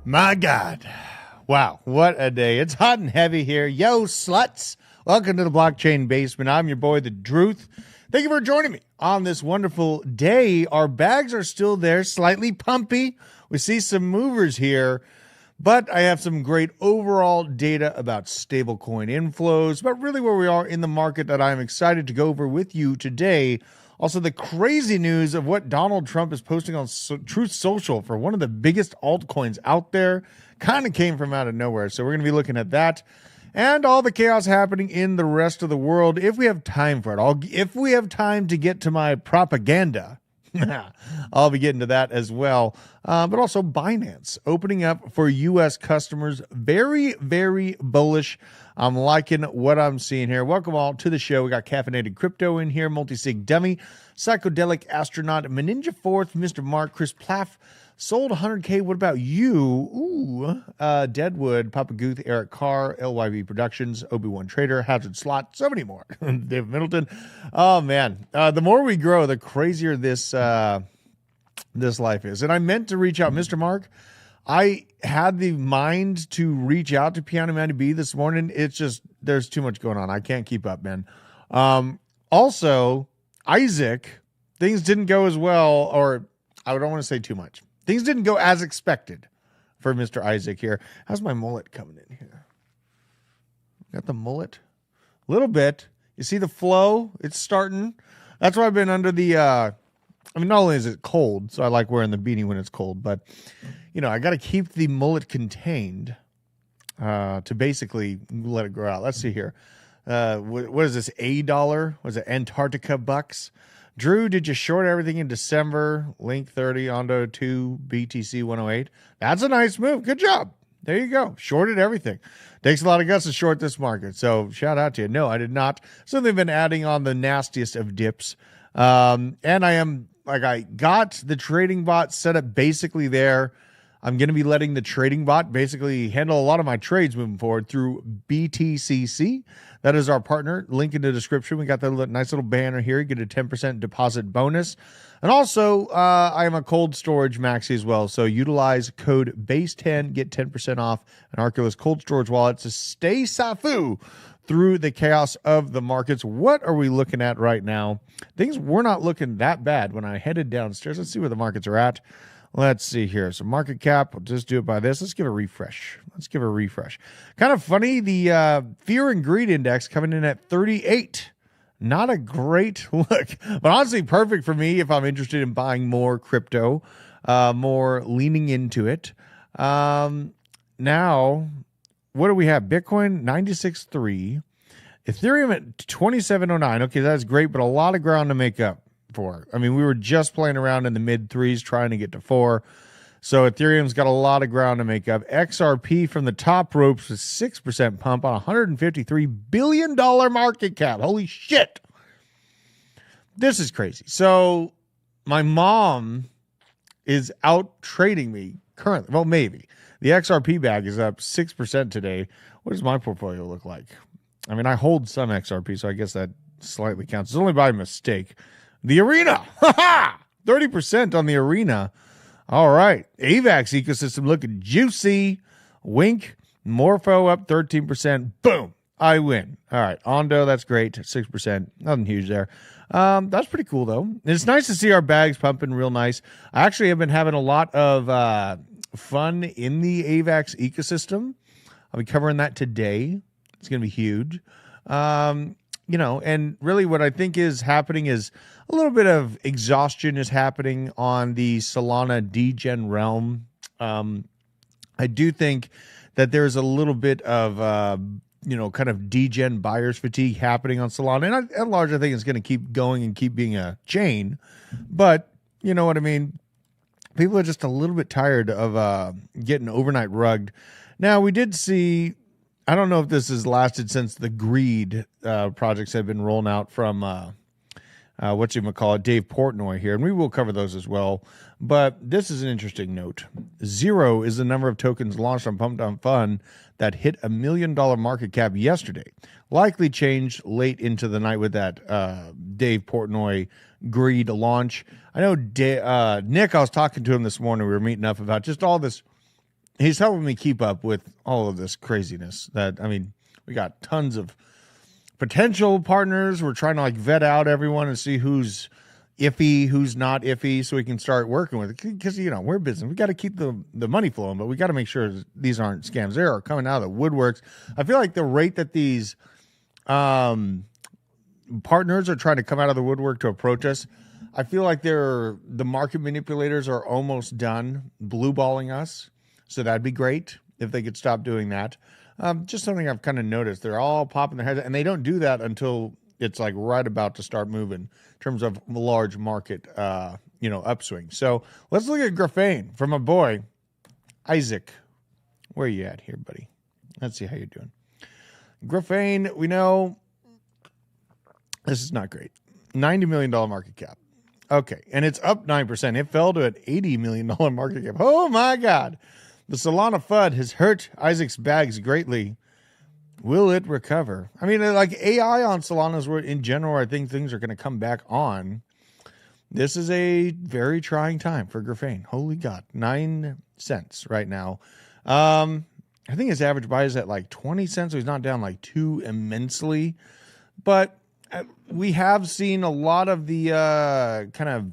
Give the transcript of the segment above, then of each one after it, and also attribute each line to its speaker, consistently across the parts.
Speaker 1: My God. Wow, what a day. It's hot and heavy here. Yo, sluts. Welcome to the Blockchain Basement. I'm your boy, the Druth. Thank you for joining me on this wonderful day. Our bags are still there, slightly pumpy. We see some movers here, but I have some great overall data about stablecoin inflows, but really where we are in the market that I'm excited to go over with you today. Also, the crazy news of what Donald Trump is posting on Truth Social for one of the biggest altcoins out there kind of came from out of nowhere. So we're going to be looking at that and all the chaos happening in the rest of the world if we have time for it. If we have time to get to my propaganda, I'll be getting to that as well. But also Binance opening up for U.S. customers. Very, very bullish. I'm liking what I'm seeing here. Welcome all to the show. We got Caffeinated Crypto in here, Multisig Dummy, Psychedelic Astronaut, Meninja Fourth, Mr. Mark, Chris Plaff, sold 100K. What about you? Ooh, Deadwood, Papa Guth, Eric Carr, LYV Productions, Obi-Wan Trader, Hazard Slot, so many more. Dave Middleton. Oh man, the more we grow, the crazier this life is. And I meant to reach out, Mr. Mark. I had the mind to reach out to Piano Manny B this morning. It's just, there's too much going on. I can't keep up, man. Also, Isaac, things didn't go as well, or I don't want to say too much. Things didn't go as expected for Mr. Isaac here. How's my mullet coming in here? Got the mullet? A little bit. You see the flow? It's starting. That's why I've been under the, I mean, not only is it cold, so I like wearing the beanie when it's cold, but, you know, I got to keep the mullet contained to basically let it grow out. Let's see here. What is this, $1? Was it Antarctica bucks? Drew, did you short everything in December? Link 30, Ondo 2, BTC 108. That's a nice move. Good job. There you go. Shorted everything. Takes a lot of guts to short this market. So shout out to you. No, I did not. So they've been adding on the nastiest of dips. And I got the trading bot set up basically there. I'm going to be letting the trading bot basically handle a lot of my trades moving forward through BTCC. That is our partner. Link in the description. We got that nice little banner here. You get a 10% deposit bonus. And also, I am a cold storage maxi as well. So utilize code BASE10, get 10% off an Arculus cold storage wallet to stay Safu through the chaos of the markets. What are we looking at right now? Things were not looking that bad when I headed downstairs. Let's see where the markets are at. Let's see here. So market cap, we'll just do it by this. Let's give a refresh. Kind of funny, the fear and greed index coming in at 38. Not a great look, but honestly perfect for me if I'm interested in buying more crypto, more leaning into it. Now, what do we have? Bitcoin 96.3, Ethereum at 27.09. Okay, that's great, but a lot of ground to make up for. I mean, we were just playing around in the mid threes trying to get to 4. So Ethereum's got a lot of ground to make up. XRP from the top ropes with 6% pump on $153 billion market cap. Holy shit. This is crazy. So my mom is out trading me currently. Well, maybe. The XRP bag is up 6% today. What does my portfolio look like? I mean, I hold some XRP, so I guess that slightly counts. It's only by mistake. The Arena. 30% on the Arena. All right. AVAX ecosystem looking juicy. Wink. Morpho up 13%. Boom. I win. All right. Ondo, that's great. 6%. Nothing huge there. That's pretty cool, though. And it's nice to see our bags pumping real nice. I actually have been having a lot of fun in the AVAX ecosystem. I'll be covering that today. It's going to be huge. You know, and really what I think is happening is a little bit of exhaustion is happening on the Solana degen realm. I do think that there's a little bit of, you know, kind of degen buyers fatigue happening on Solana. And at large, I think it's going to keep going and keep being a chain. But you know what I mean? People are just a little bit tired of getting overnight rugged. Now, we did see, I don't know if this has lasted since the greed projects have been rolling out from Dave Portnoy here, and we will cover those as well. But this is an interesting note. 0 is the number of tokens launched on Pump Down Fun that hit $1 million market cap yesterday. Likely changed late into the night with that Dave Portnoy greed launch. I know Nick, I was talking to him this morning. We were meeting up about just all this he's helping me keep up with all of this craziness. We got tons of potential partners. We're trying to like vet out everyone and see who's iffy, who's not iffy, so we can start working with it. Because, we're business. We got to keep the money flowing, but we got to make sure these aren't scams. They are coming out of the woodworks. I feel like the rate that these partners are trying to come out of the woodwork to approach us, I feel like the market manipulators are almost done blue balling us. So that'd be great if they could stop doing that. Just something I've kind of noticed. They're all popping their heads, and they don't do that until it's like right about to start moving in terms of large market, upswing. So let's look at Graphane from my boy, Isaac. Where are you at here, buddy? Let's see how you're doing. Graphane, we know this is not great. $90 million market cap. Okay, and it's up 9%. It fell to an $80 million market cap. Oh, my God. The Solana FUD has hurt Isaac's bags greatly. Will it recover? I mean, like AI on Solana's where in general, I think things are going to come back on. This is a very trying time for Graphane. Holy God, 9 cents right now. I think his average buy is at like 20 cents, so he's not down like too immensely. But we have seen a lot of the kind of,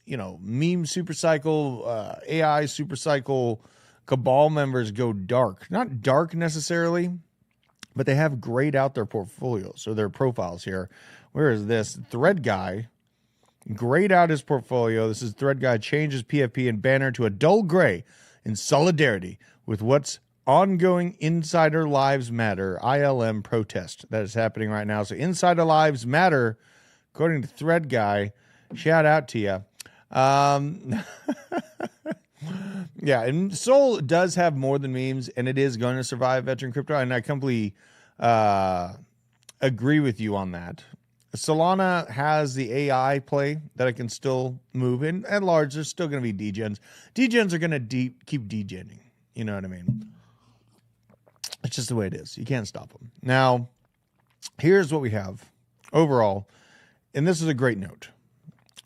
Speaker 1: meme supercycle, AI supercycle cabal members go dark. Not dark necessarily, but they have grayed out their portfolios or their profiles here. Where is this? Thread Guy grayed out his portfolio. This is Thread Guy changes PFP and banner to a dull gray in solidarity with what's ongoing Insider Lives Matter ILM protest that is happening right now. So Insider Lives Matter, according to Thread Guy. Shout out to you. Yeah, and Sol does have more than memes, and it is going to survive veteran crypto, and I completely agree with you on that. Solana has the AI play that it can still move in. At large, there's still going to be degens. Degens are going to keep degening. You know what I mean? It's just the way it is. You can't stop them. Now, here's what we have overall, and this is a great note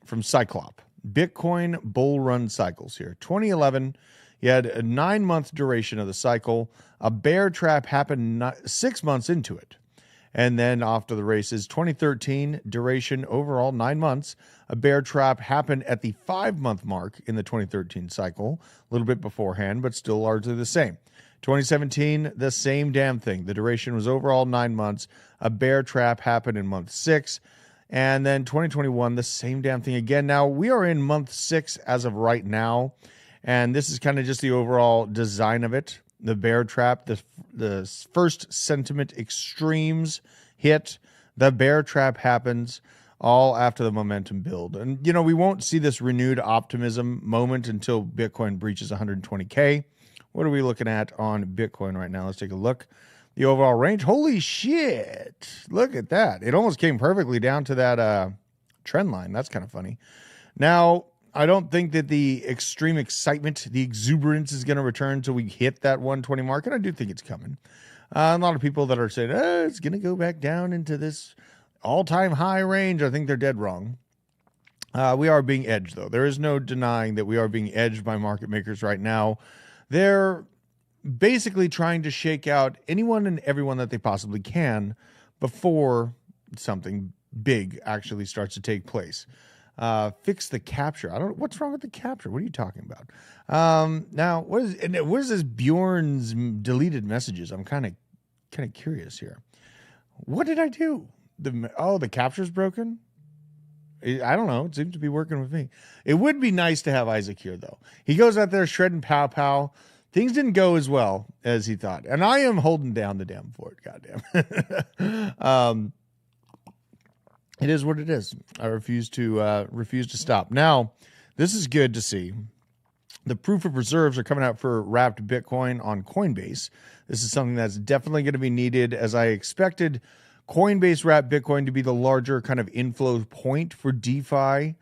Speaker 1: from Cyclop. Bitcoin bull run cycles here. 2011, you had a 9-month duration of the cycle. A bear trap happened 6 months into it. And then off to the races. 2013, duration overall 9 months. A bear trap happened at the 5-month mark in the 2013 cycle. A little bit beforehand, but still largely the same. 2017, the same damn thing. The duration was overall 9 months. A bear trap happened in month 6. And then 2021, the same damn thing again. Now, we are in month 6 as of right now, and this is kind of just the overall design of it. The bear trap, the first sentiment extremes hit. The bear trap happens all after the momentum build. And, we won't see this renewed optimism moment until Bitcoin breaches 120K. What are we looking at on Bitcoin right now? Let's take a look. The overall range, holy shit, look at that. It almost came perfectly down to that trend line. That's kind of funny. Now, I don't think that the extreme excitement, the exuberance is going to return until we hit that 120 mark, and I do think it's coming. A lot of people that are saying, it's going to go back down into this all-time high range, I think they're dead wrong. We are being edged, though. There is no denying that we are being edged by market makers right now. They're basically trying to shake out anyone and everyone that they possibly can before something big actually starts to take place. Fix the capture. What's wrong with the capture? What are you talking about? Now, what is this Bjorn's deleted messages? I'm kind of curious here. What did I do? The capture's broken? I don't know. It seems to be working with me. It would be nice to have Isaac here, though. He goes out there shredding pow. Things didn't go as well as he thought. And I am holding down the damn fort, goddamn. It is what it is. I refuse to stop. Now, this is good to see. The proof of reserves are coming out for wrapped Bitcoin on Coinbase. This is something that's definitely going to be needed, as I expected Coinbase wrapped Bitcoin to be the larger kind of inflow point for DeFi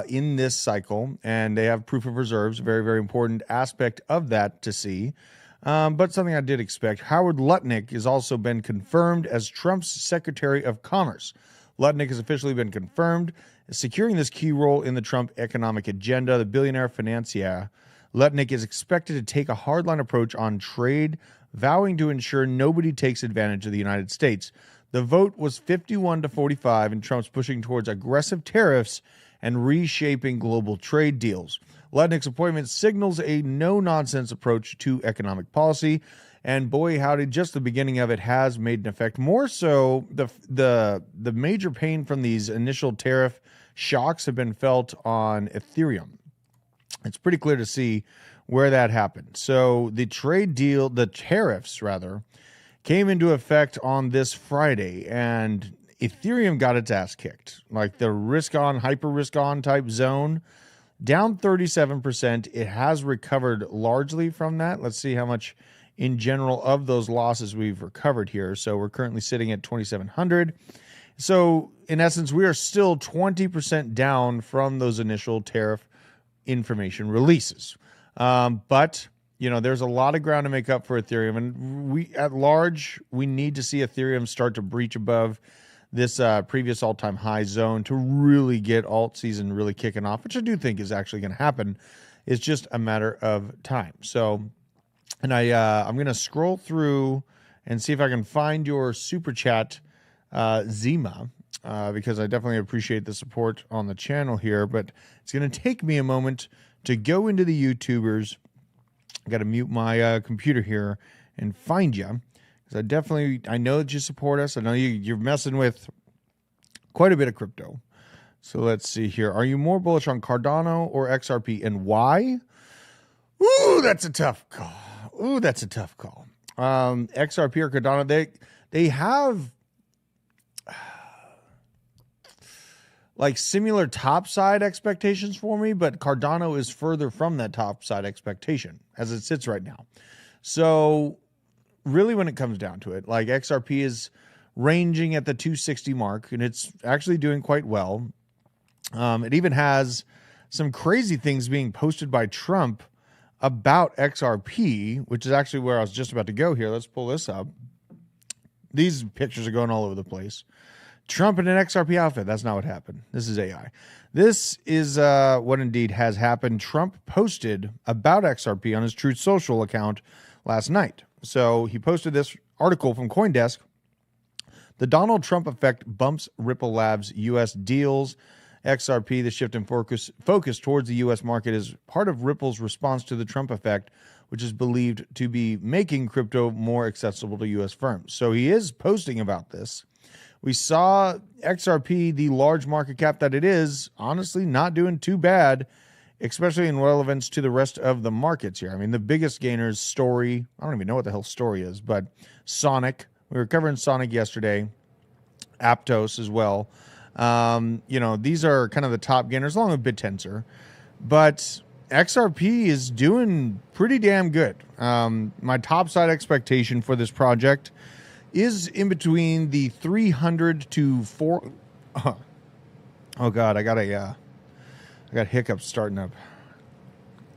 Speaker 1: in this cycle, and they have proof of reserves, very, very important aspect of that to see. But something I did expect. Howard Lutnick has also been confirmed as Trump's Secretary of Commerce. Lutnick has officially been confirmed, securing this key role in the Trump economic agenda. The billionaire financier Lutnick is expected to take a hardline approach on trade, vowing to ensure nobody takes advantage of the United States. The vote was 51-45, and Trump's pushing towards aggressive tariffs and reshaping global trade deals. Lutnick's appointment signals a no-nonsense approach to economic policy, and boy, howdy, just the beginning of it has made an effect. More so, the major pain from these initial tariff shocks have been felt on Ethereum. It's pretty clear to see where that happened. So the tariffs rather, came into effect on this Friday, and Ethereum got its ass kicked. Like the risk-on, hyper-risk-on type zone, down 37%. It has recovered largely from that. Let's see how much in general of those losses we've recovered here. So we're currently sitting at 2,700. So in essence, we are still 20% down from those initial tariff information releases. But you know, there's a lot of ground to make up for Ethereum, and we need to see Ethereum start to breach above this previous all-time high zone to really get alt season really kicking off, which I do think is actually going to happen. It's just a matter of time. So, and I'm going to scroll through and see if I can find your super chat, Zima, because I definitely appreciate the support on the channel here, but it's going to take me a moment to go into the YouTubers. I got to mute my computer here and find you, because I know that you support us. I know you're messing with quite a bit of crypto. So let's see here. Are you more bullish on Cardano or XRP, and why? Ooh, that's a tough call. XRP or Cardano, they have like similar top side expectations for me, but Cardano is further from that top side expectation as it sits right now. So really, when it comes down to it, like XRP is ranging at the 260 mark, and it's actually doing quite well. It even has some crazy things being posted by Trump about XRP, which is actually where I was just about to go here. Let's pull this up. These pictures are going all over the place. Trump in an XRP outfit. That's not what happened. This is AI. This is what indeed has happened. Trump posted about XRP on his Truth Social account last night. So he posted this article from CoinDesk. The Donald Trump effect bumps Ripple Labs US deals. XRP, the shift in focus towards the U.S. market, is part of Ripple's response to the Trump effect, which is believed to be making crypto more accessible to U.S. firms. So he is posting about this. We saw XRP, the large market cap that it is, honestly not doing too bad, especially in relevance to the rest of the markets here. I mean, the biggest gainers, Story, I don't even know what the hell Story is, but Sonic. We were covering Sonic yesterday. Aptos as well. These are kind of the top gainers, along with BitTensor. But XRP is doing pretty damn good. My top side expectation for this project is in between the 300 to 4. Oh God, I got hiccups starting up.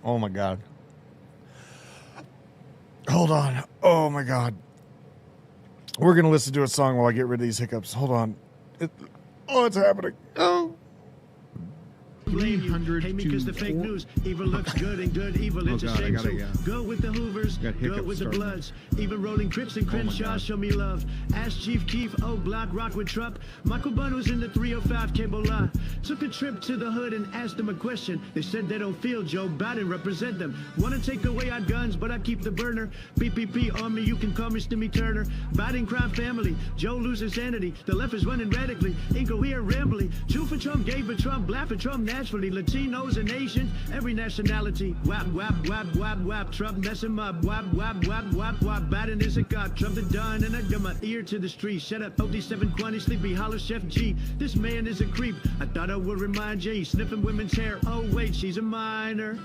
Speaker 1: Oh my God. Hold on. Oh my God. We're gonna listen to a song while I get rid of these hiccups. Hold on. It's happening. Oh.
Speaker 2: Blame you, hate me because the fake news. Evil looks good and good evil into shame too. Go with the Hoovers, go with the Bloods. Even rolling Crips and Crenshaw show me love. Ask Chief Keef, Block, rock with Trump. Michael Bunn was in the 305 cable line. Took a trip to the hood and asked them a question. They said they don't feel Joe Biden represent them. Want to take away our guns, but I keep the burner. BPP on me, you can call me Stimmy Turner. Biden crime family, Joe loses sanity. The left is running radically, incoherent rambling. Chew for Trump, gay for Trump, laugh for Trump. Naturally, Latinos and Asians, every nationality. Wap, wap, wap, wap, wap. Trump mess him up. Wap, wap, wap, wap, wap. Biden is a god. Trump the done, and I got my ear to the street. Shut up, OD7 Quantity, sleepy, holler, Chef G. This man is a creep. I thought I would remind you. He's sniffing women's hair. Oh, wait, she's a minor.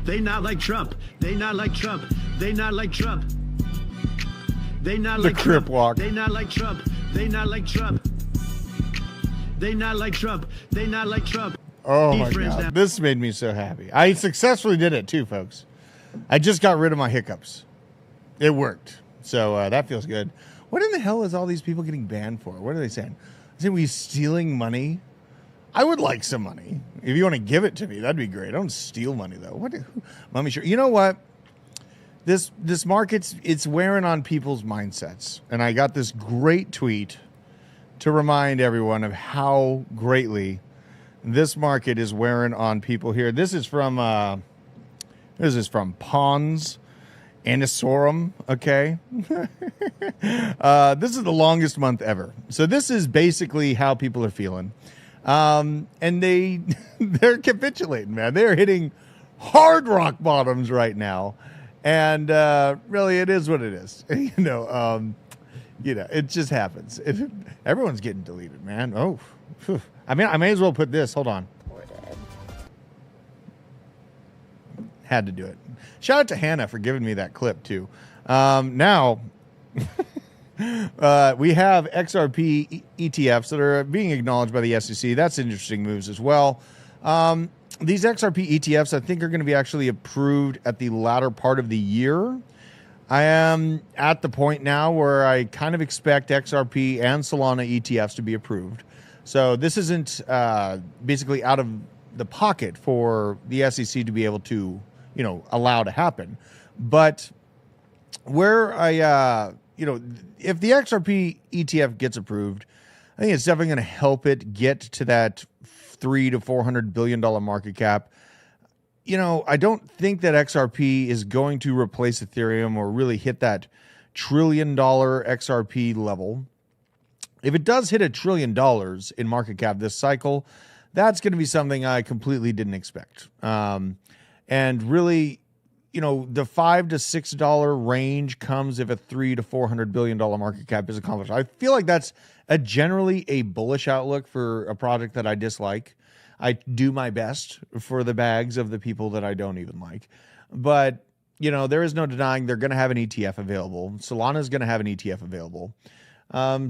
Speaker 2: They not like Trump. They not like Trump. They not like Trump. They not like Trump.
Speaker 1: Walk.
Speaker 2: They not like Trump. They not like Trump. They not like Trump. They not like Trump.
Speaker 1: Oh my God. This made me so happy. I successfully did it too, folks. I just got rid of my hiccups. It worked. So that feels good. What in the hell is all these people getting banned for? What are they saying? Saying we stealing money I would like some money. If you want to give it to me, that'd be great. I don't steal money though. Let me show you know what? This market's it's wearing on people's mindsets. And I got this great tweet to remind everyone of how greatly this market is wearing on people here. This is from Pons Anisorum, okay? This is the longest month ever. So this is basically how people are feeling. And they're capitulating, man. They're hitting hard rock bottoms right now. And really, it is what it is. It just happens. Everyone's getting deleted, man. Oh, phew. I mean, I may as well put this. Hold on. Had to do it. Shout out to Hannah for giving me that clip, too. Now, we have XRP ETFs that are being acknowledged by the SEC. That's interesting moves as well. These XRP ETFs, I think, are going to be actually approved at the latter part of the year. I am at the point now where I kind of expect XRP and Solana ETFs to be approved. So this isn't basically out of the pocket for the SEC to be able to, allow to happen. But where if the XRP ETF gets approved, I think it's definitely going to help it get to that $300 to $400 billion market cap. I don't think that XRP is going to replace Ethereum or really hit that $1 trillion XRP level. If it does hit $1 trillion in market cap this cycle, that's going to be something I completely didn't expect. And really, the $5 to $6 range comes if a $300 to $400 billion market cap is accomplished. I feel like that's generally a bullish outlook for a project that I dislike. I do my best for the bags of the people that I don't even like. But, there is no denying they're going to have an ETF available. Solana is going to have an ETF available.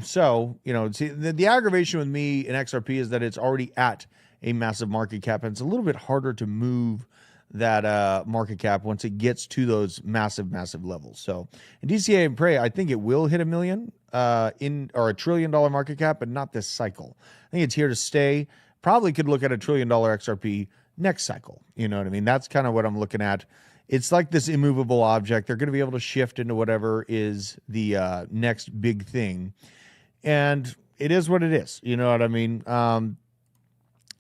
Speaker 1: See, the aggravation with me in XRP is that it's already at a massive market cap, and it's a little bit harder to move that market cap once it gets to those massive levels. So in DCA and Prey, I think it will hit $1 million or $1 trillion market cap, but not this cycle. I think it's here to stay. Probably could look at $1 trillion XRP next cycle. You know what I mean? That's kind of what I'm looking at. It's like this immovable object. They're going to be able to shift into whatever is the next big thing. And it is what it is. You know what I mean?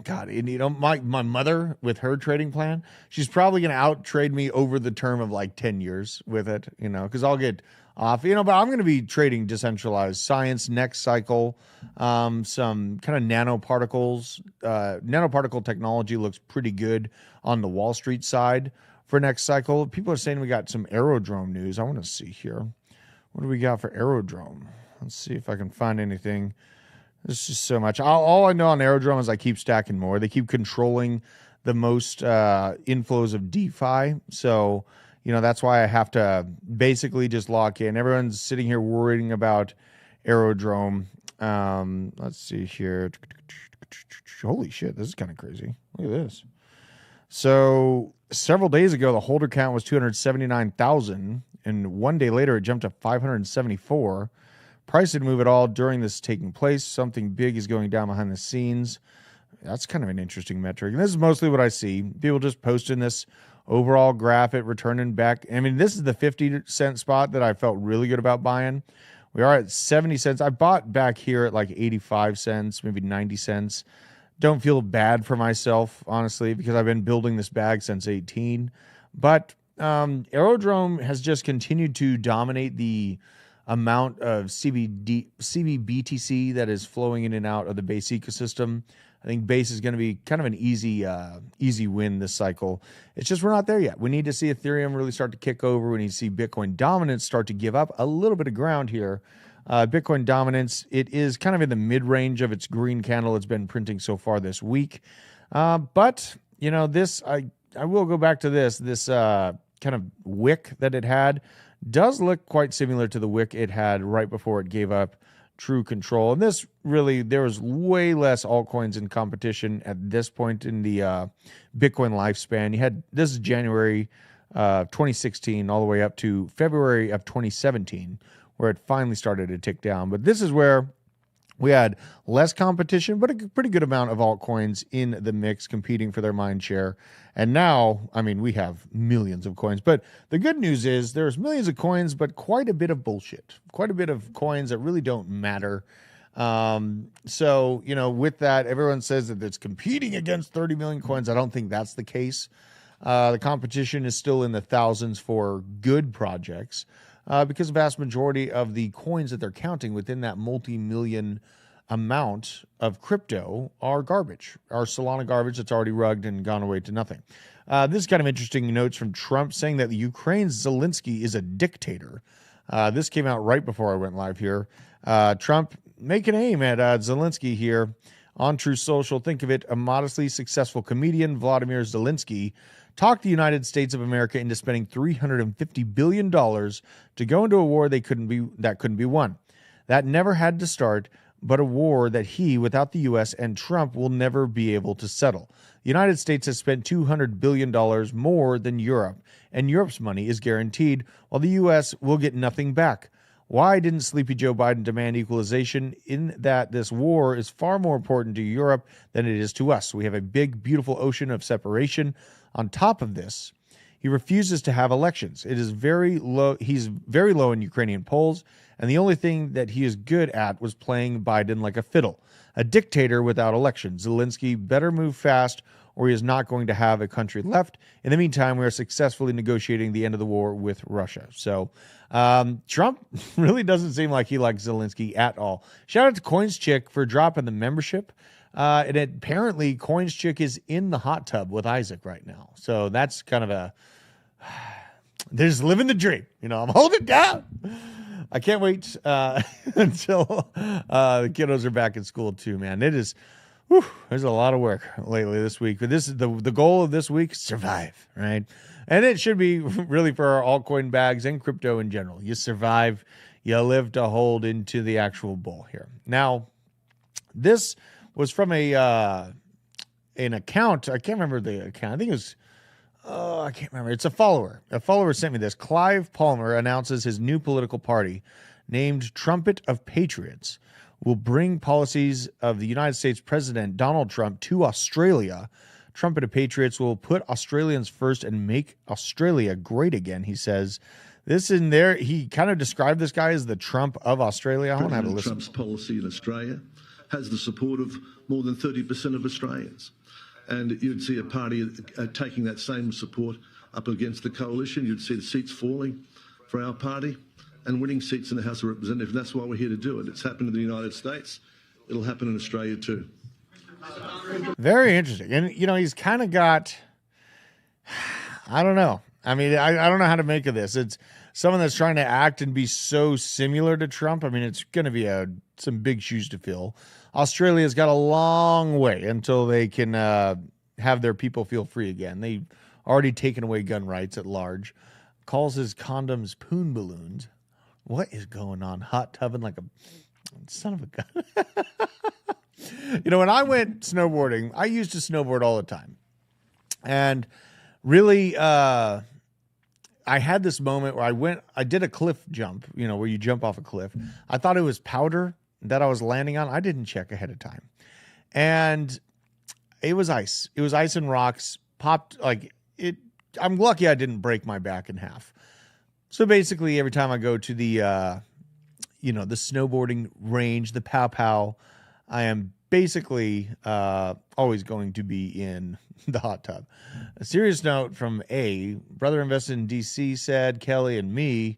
Speaker 1: God, my mother with her trading plan, she's probably going to out trade me over the term of like 10 years with it, because I'll get off, but I'm going to be trading decentralized science next cycle. Some kind of nanoparticles, nanoparticle technology looks pretty good on the Wall Street side for next cycle. People are saying we got some Aerodrome news. I want to see here. What do we got for Aerodrome? Let's see if I can find anything. There's just so much. All I know on Aerodrome is I keep stacking more. They keep controlling the most inflows of DeFi. So, that's why I have to basically just lock in. Everyone's sitting here worrying about Aerodrome. Let's see here. Holy shit, this is kind of crazy. Look at this. So several days ago, the holder count was 279,000. And one day later, it jumped to 574. Price didn't move at all during this taking place. Something big is going down behind the scenes. That's kind of an interesting metric. And this is mostly what I see. People just posting this overall graph, it returning back. I mean, this is the 50-cent spot that I felt really good about buying. We are at 70 cents. I bought back here at like 85 cents, maybe 90 cents. Don't feel bad for myself, honestly, because I've been building this bag since 18. But Aerodrome has just continued to dominate the amount of CBBTC that is flowing in and out of the Base ecosystem. I think Base is going to be kind of an easy win this cycle. It's just we're not there yet. We need to see Ethereum really start to kick over. We need to see Bitcoin dominance start to give up a little bit of ground here. Bitcoin dominance, it is kind of in the mid-range of its green candle it's been printing so far this week. But, this, I will go back to this kind of wick that it had does look quite similar to the wick it had right before it gave up true control. And this really, there was way less altcoins in competition at this point in the Bitcoin lifespan. You had, this is January 2016 all the way up to February of 2017, where it finally started to tick down. But this is where We had less competition, but a pretty good amount of altcoins in the mix competing for their mind share. And now, I mean, we have millions of coins. But the good news is there's millions of coins, but quite a bit of bullshit, quite a bit of coins that really don't matter. So, with that, everyone says that it's competing against 30 million coins. I don't think that's the case. The competition is still in the thousands for good projects. Because the vast majority of the coins that they're counting within that multi-million amount of crypto are garbage, are Solana garbage that's already rugged and gone away to nothing. This is kind of interesting notes from Trump saying that Ukraine's Zelensky is a dictator. This came out right before I went live here. Trump making aim at Zelensky here on True Social. Think of it, a modestly successful comedian, Vladimir Zelensky, talked the United States of America into spending $350 billion to go into a war that couldn't be won. That never had to start, but a war that he, without the U.S. and Trump, will never be able to settle. The United States has spent $200 billion more than Europe, and Europe's money is guaranteed, while the U.S. will get nothing back. Why didn't sleepy Joe Biden demand equalization? In that this war is far more important to Europe than it is to us. We have a big, beautiful ocean of separation. On top of this, he refuses to have elections. It is very low. He's very low in Ukrainian polls, and the only thing that he is good at was playing Biden like a fiddle. A dictator without elections. Zelensky better move fast, or he is not going to have a country left. In the meantime, we are successfully negotiating the end of the war with Russia. So Trump really doesn't seem like he likes Zelensky at all. Shout out to Coins Chick for dropping the membership. And apparently Coins Chick is in the hot tub with Isaac right now. So that's kind of they're just living the dream. I'm holding it down. I can't wait until the kiddos are back in school too, man. It is, there's a lot of work lately this week. But this is the goal of this week, survive, right? And it should be really for our altcoin bags and crypto in general. You survive, you live to hold into the actual bull here. Now, this was from an account. I can't remember the account. I think it was, I can't remember. It's a follower. A follower sent me this. Clive Palmer announces his new political party named Trumpet of Patriots will bring policies of the United States President Donald Trump to Australia. Trumpet of Patriots will put Australians first and make Australia great again, he says. This in there, he kind of described this guy as the Trump of Australia. I want to have a listen.
Speaker 3: Trump's policy in Australia has the support of more than 30% of Australians. And you'd see a party taking that same support up against the coalition. You'd see the seats falling for our party and winning seats in the House of Representatives. And that's why we're here to do it. It's happened in the United States. It'll happen in Australia too.
Speaker 1: Very interesting. And, he's kind of got, I don't know. I mean, I don't know how to make of this. It's someone that's trying to act and be so similar to Trump. I mean, it's going to be some big shoes to fill. Australia's got a long way until they can have their people feel free again. They've already taken away gun rights at large. Calls his condoms poon balloons. What is going on? Hot tubbing like a son of a gun. When I went snowboarding, I used to snowboard all the time. And really, I had this moment where I did a cliff jump, where you jump off a cliff. I thought it was powder that I was landing on. I didn't check ahead of time. And it was ice. It was ice and rocks, popped like it. I'm lucky I didn't break my back in half. So basically every time I go to the, the snowboarding range, the pow pow, I am basically always going to be in the hot tub. A serious note from brother invested in DC said, Kelly and me,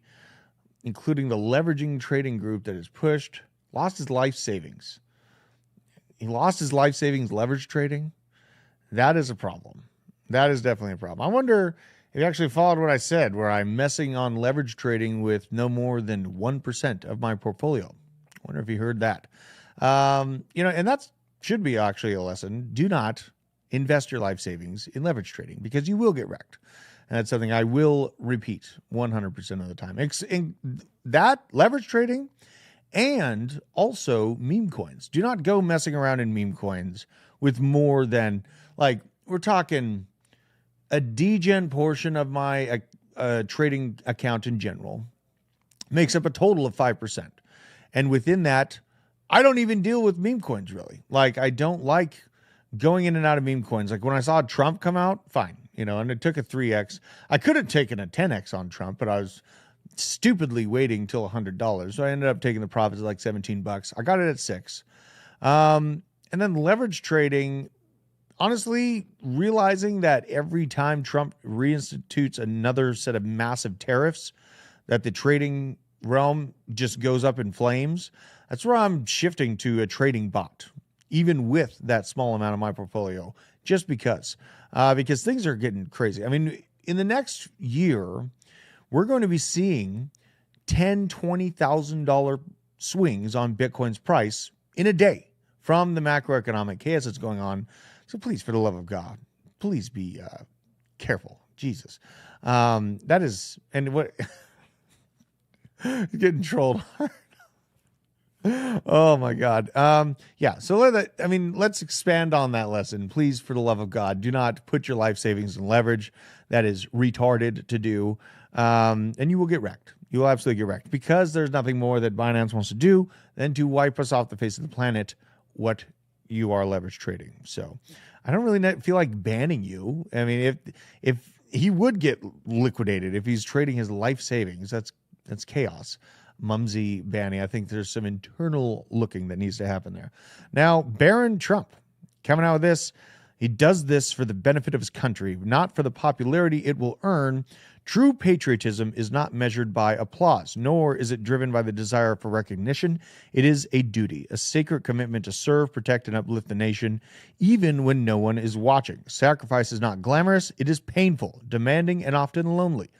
Speaker 1: including the leveraging trading group that is pushed, lost his life savings. He lost his life savings leverage trading. That is a problem. That is definitely a problem. I wonder if you actually followed what I said, where I'm messing on leverage trading with no more than 1% of my portfolio. I wonder if you heard that. And that should be actually a lesson. Do not invest your life savings in leverage trading because you will get wrecked. And that's something I will repeat 100% of the time. In that leverage trading and also meme coins. Do not go messing around in meme coins with more than, we're talking a degen portion of my trading account in general makes up a total of 5%. And within that, I don't even deal with meme coins really. Like, I don't like going in and out of meme coins. Like when I saw Trump come out, fine, and it took a 3x. I could have taken a 10x on Trump, but I was stupidly waiting till $100. So I ended up taking the profits at like $17. I got it at 6. And then leverage trading, honestly, realizing that every time Trump reinstitutes another set of massive tariffs, that the trading realm just goes up in flames. That's where I'm shifting to a trading bot, even with that small amount of my portfolio, just because things are getting crazy. I mean, in the next year, we're going to be seeing $10,000, $20,000 swings on Bitcoin's price in a day from the macroeconomic chaos that's going on. So please, for the love of God, please be careful. Jesus. That is, and what, getting trolled hard. Oh my God. Yeah. So let's expand on that lesson. Please, for the love of God, do not put your life savings in leverage. That is retarded to do. And you will get wrecked. You will absolutely get wrecked because there's nothing more that Binance wants to do than to wipe us off the face of the planet what you are leverage trading. So I don't really feel like banning you. I mean, if he would get liquidated, if he's trading his life savings, that's chaos. Mumsy banning. I think there's some internal looking that needs to happen there. Now, Barron Trump coming out with this. He does this for the benefit of his country, not for the popularity it will earn. True patriotism is not measured by applause, nor is it driven by the desire for recognition. It is a duty, a sacred commitment to serve, protect, and uplift the nation, even when no one is watching. Sacrifice is not glamorous. It is painful, demanding, and often lonely.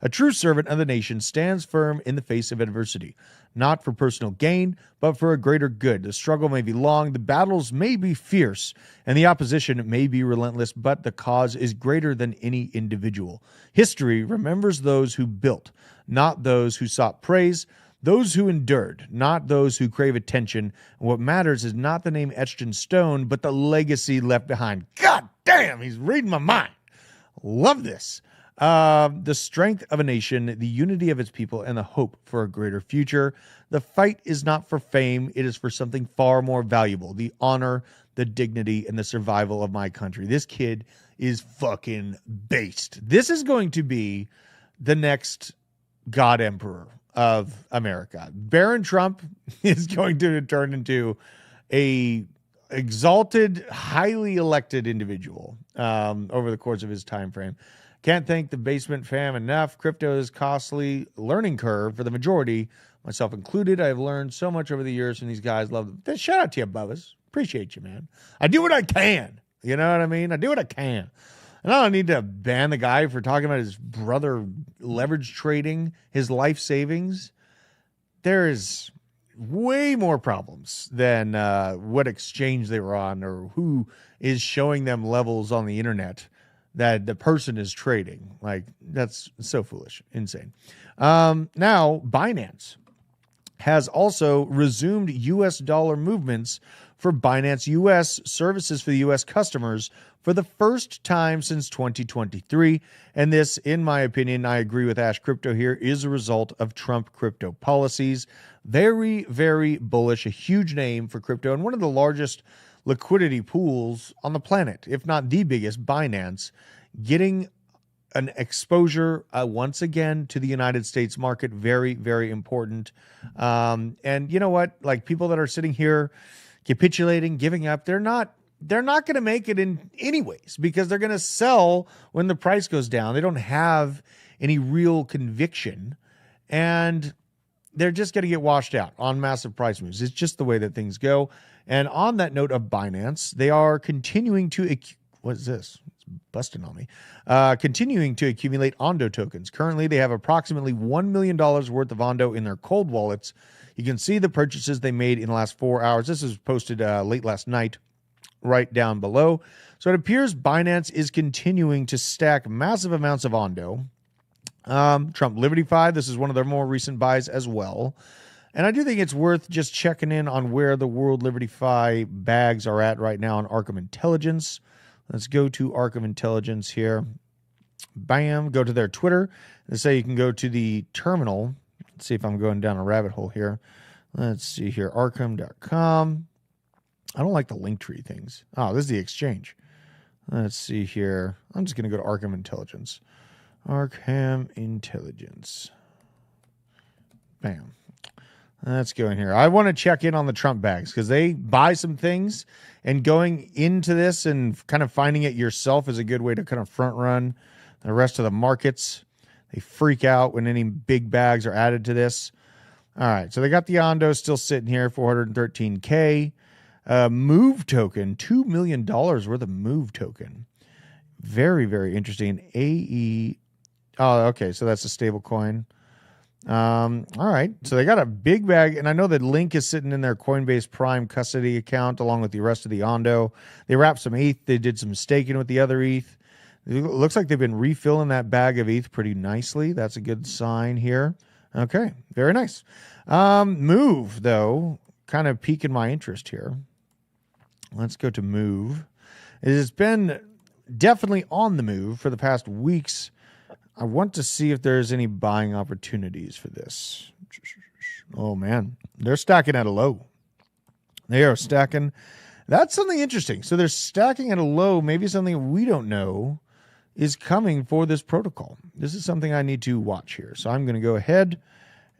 Speaker 1: A true servant of the nation stands firm in the face of adversity, not for personal gain, but for a greater good. The struggle may be long, the battles may be fierce, and the opposition may be relentless, but the cause is greater than any individual. History remembers those who built, not those who sought praise, those who endured, not those who crave attention. And what matters is not the name etched in stone, but the legacy left behind. God damn, he's reading my mind. Love this. The strength of a nation, the unity of its people, and the hope for a greater future. The fight is not for fame. It is for something far more valuable, the honor, the dignity, and the survival of my country. This kid is fucking based. This is going to be the next God Emperor of America. Barron Trump is going to turn into a exalted, highly elected individual over the course of his time frame. Can't thank the basement fam enough. Crypto is costly learning curve for the majority, myself included. I've learned so much over the years from these guys. Love them. Shout out to you, Bubbas. Appreciate you, man. I do what I can. You know what I mean? I do what I can. And I don't need to ban the guy for talking about his brother leverage trading, his life savings. There is way more problems than what exchange they were on or who is showing them levels on the internet that the person is trading. Like, that's so foolish, insane. Now, Binance has also resumed U.S. dollar movements for Binance US services for the U.S. customers for the first time since 2023. And this, in my opinion, I agree with Ash Crypto here, is a result of Trump crypto policies. Very, very bullish, a huge name for crypto, and one of the largest liquidity pools on the planet, if not the biggest. Binance getting an exposure once again to the United States market. Very, very important. And you know what? Like, people that are sitting here capitulating, giving up, they're not going to make it in anyways, because they're going to sell when the price goes down. They don't have any real conviction, and they're just going to get washed out on massive price moves. It's just the way that things go. And on that note of Binance, they are continuing to, what is this? It's busting on me. Continuing to accumulate Ondo tokens. Currently, they have approximately $1 million worth of Ondo in their cold wallets. You can see the purchases they made in the last 4 hours. This was posted late last night, right down below. So it appears Binance is continuing to stack massive amounts of Ondo. Trump Liberty 5, this is one of their more recent buys as well. And I do think it's worth just checking in on where the World Liberty Fi bags are at right now on Arkham Intelligence. Let's go to Arkham Intelligence here. Bam, go to their Twitter. They say you can go to the terminal. Let's see if I'm going down a rabbit hole here. Let's see here, Arkham.com. I don't like the Linktree things. Oh, this is the exchange. Let's see here. I'm just going to go to Arkham Intelligence. Arkham Intelligence. Bam. Let's go in here. I want to check in on the Trump bags because they buy some things, and going into this and kind of finding it yourself is a good way to kind of front run the rest of the markets. They freak out when any big bags are added to this. All right, so they got the Ondo still sitting here, 413K. Move token, $2 million worth of Move token. Very, very interesting. AE. Oh, okay, so that's a stable coin. All right, so they got a big bag, and I know that Link is sitting in their Coinbase Prime custody account along with the rest of the Ondo. They wrapped some ETH. They did some staking with the other ETH. It looks like they've been refilling that bag of ETH pretty nicely. That's a good sign here. Okay, very nice. Move, though, kind of piquing my interest here. Let's go to Move. It has been definitely on the move for the past weeks. I want to see if there's any buying opportunities for this. Oh, man. They're stacking at a low. They are stacking. That's something interesting. So they're stacking at a low. Maybe something we don't know is coming for this protocol. This is something I need to watch here. So I'm going to go ahead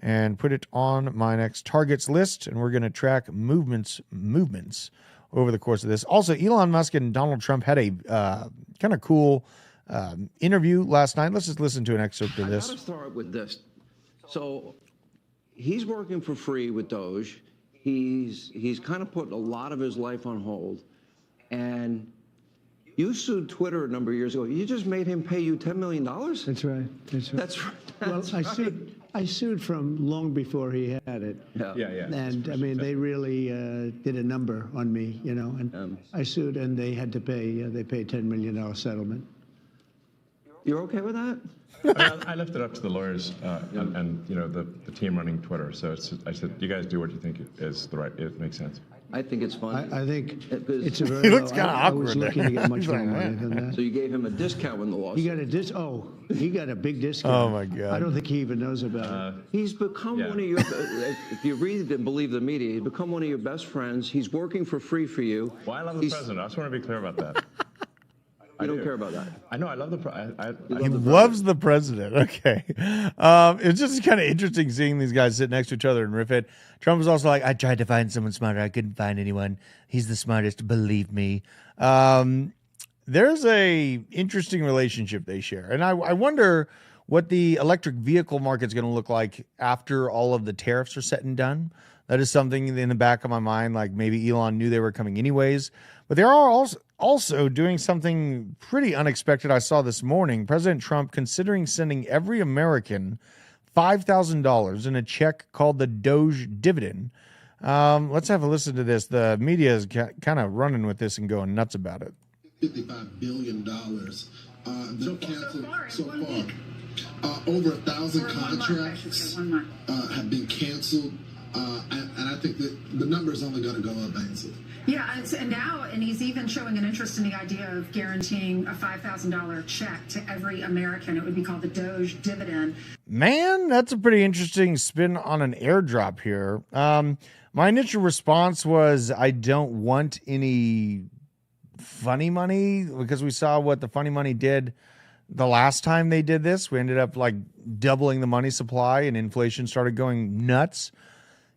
Speaker 1: and put it on my next targets list, and we're going to track movements over the course of this. Also, Elon Musk and Donald Trump had a kind of cool interview last night. Let's just listen to an excerpt of this.
Speaker 4: I got to start with this. So he's working for free with Doge. He's kind of put a lot of his life on hold. And you sued Twitter a number of years ago. You just made him pay you $10 million?
Speaker 2: That's right. That's right.
Speaker 4: That's right.
Speaker 2: Well, I sued from long before he had it.
Speaker 4: Yeah.
Speaker 2: And I mean, they really did a number on me, you know. And I sued, and they had to pay. They paid $10 million settlement.
Speaker 4: You're okay with that?
Speaker 5: I left it up to the lawyers and you know the team running Twitter. So I said, you guys do what you think is the right. It makes sense.
Speaker 4: I think it's fine.
Speaker 2: I think it's a very.
Speaker 1: He looks
Speaker 2: low.
Speaker 1: kind of
Speaker 2: I
Speaker 1: awkward.
Speaker 2: was looking to get much more money than that.
Speaker 4: So you gave him a discount when the lawsuit.
Speaker 2: He got a he got a big discount.
Speaker 1: Oh my God!
Speaker 2: I don't think he even knows about it.
Speaker 4: He's become one of your. If you read and believe the media, he's become one of your best friends. He's working for free for you.
Speaker 5: Well, I love the president. I just want to be clear about that.
Speaker 4: You don't care about that.
Speaker 5: I know. I love the.
Speaker 1: He loves the president. Okay. It's just kind of interesting seeing these guys sit next to each other and riff it. Trump was also like, I tried to find someone smarter. I couldn't find anyone. He's the smartest. Believe me. There's a interesting relationship they share. And I wonder what the electric vehicle market is going to look like after all of the tariffs are set and done. That is something in the back of my mind. Like maybe Elon knew they were coming anyways. But they are also doing something pretty unexpected. I saw this morning, President Trump considering sending every American $5,000 in a check called the Doge dividend. Let's have a listen to this. The media is kind of running with this and going nuts about it.
Speaker 6: $55 billion that canceled so far. Over 1,000 contracts have been canceled. And I think that the number is only going to go up, Ainsley.
Speaker 7: Yeah, and he's even showing an interest in the idea of guaranteeing a $5,000 check to every American. It would be called the Doge dividend.
Speaker 1: Man, that's a pretty interesting spin on an airdrop here. My initial response was I don't want any funny money because we saw what the funny money did the last time they did this. We ended up like doubling the money supply and inflation started going nuts.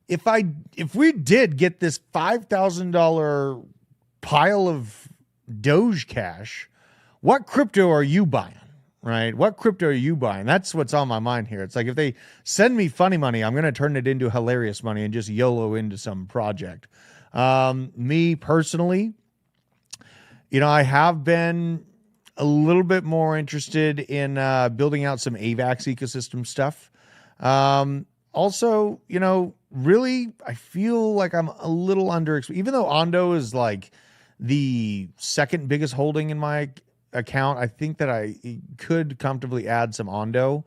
Speaker 1: If we did get this $5,000 pile of Doge cash, what crypto are you buying, right? What crypto are you buying? That's what's on my mind here. It's like if they send me funny money, I'm going to turn it into hilarious money and just YOLO into some project. Me personally, you know, I have been a little bit more interested in building out some AVAX ecosystem stuff. Also, you know, really, I feel like I'm a little even though Ondo is like the second biggest holding in my account, I think that I could comfortably add some Ondo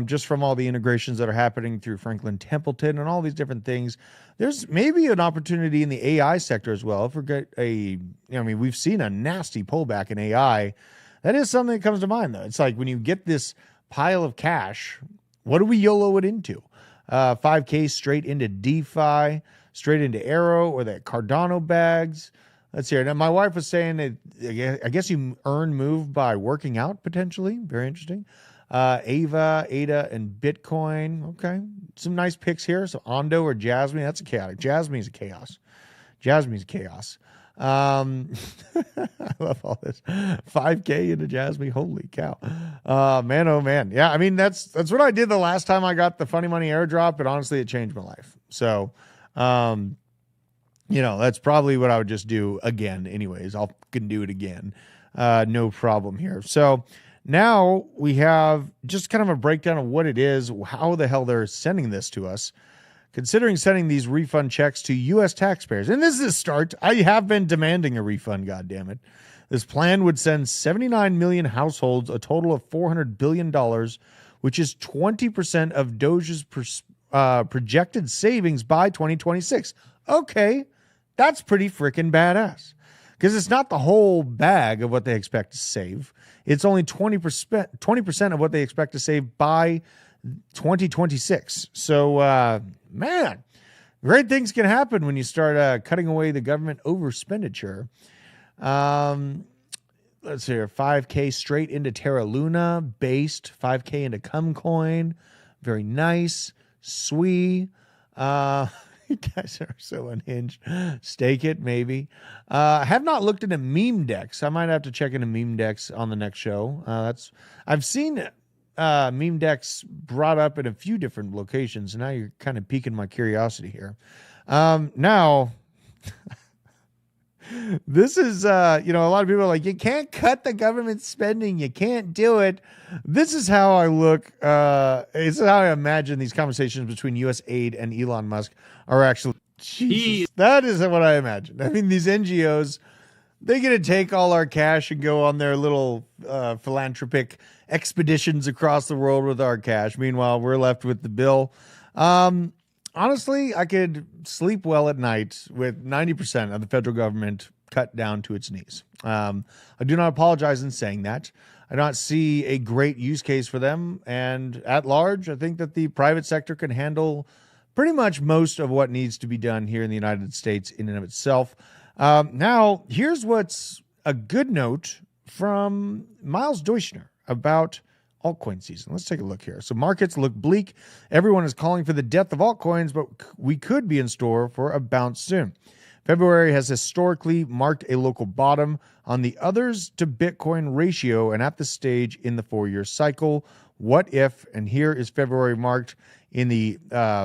Speaker 1: just from all the integrations that are happening through Franklin Templeton and all these different things. There's maybe an opportunity in the AI sector as well. If we get we've seen a nasty pullback in AI. That is something that comes to mind, though. It's like when you get this pile of cash, what do we YOLO it into? 5K straight into DeFi, straight into Aero or the Cardano bags. Let's hear it. Now, my wife was saying that I guess you earn move by working out potentially. Very interesting. ADA, and Bitcoin. Okay. Some nice picks here. So Ondo or Jasmine. That's a chaotic. Jasmine's a chaos. Jasmine's a chaos. I love all this. 5K into Jasmine. Holy cow. Man, oh man. Yeah, I mean, that's what I did the last time I got the Funny Money airdrop, but honestly, it changed my life. So, that's probably what I would just do again anyways. I'll can do it again. No problem here. So now we have just kind of a breakdown of what it is, how the hell they're sending this to us, considering sending these refund checks to U.S. taxpayers. And this is a start. I have been demanding a refund, goddammit. This plan would send 79 million households a total of $400 billion, which is 20% of Doge's projected savings by 2026. Okay, that's pretty freaking badass. Because it's not the whole bag of what they expect to save. It's only 20% of what they expect to save by 2026. So, man, great things can happen when you start cutting away the government overexpenditure. Let's see here. 5K straight into Terra Luna, based. 5K into Cumcoin. Very nice. Sweet. You guys are so unhinged. Stake it, maybe. I have not looked into meme decks. I might have to check into meme decks on the next show. I've seen meme decks brought up in a few different locations, and now you're kind of piquing my curiosity here. Now, this is, a lot of people are like, you can't cut the government spending. You can't do it. This is how I look. This is how I imagine these conversations between U.S. aid and Elon Musk are actually. Jesus, that is what I imagine. I mean, these NGOs, they're going to take all our cash and go on their little philanthropic expeditions across the world with our cash. Meanwhile, we're left with the bill. Honestly, I could sleep well at night with 90% of the federal government cut down to its knees. I do not apologize in saying that. I do not see a great use case for them. And at large, I think that the private sector can handle pretty much most of what needs to be done here in the United States in and of itself. Now, here's what's a good note from Miles Deutschner about altcoin season. Let's take a look here. So markets look bleak. Everyone is calling for the death of altcoins, but we could be in store for a bounce soon. February has historically marked a local bottom on the others to Bitcoin ratio and at the stage in the 4-year cycle. What if, and here is February marked in the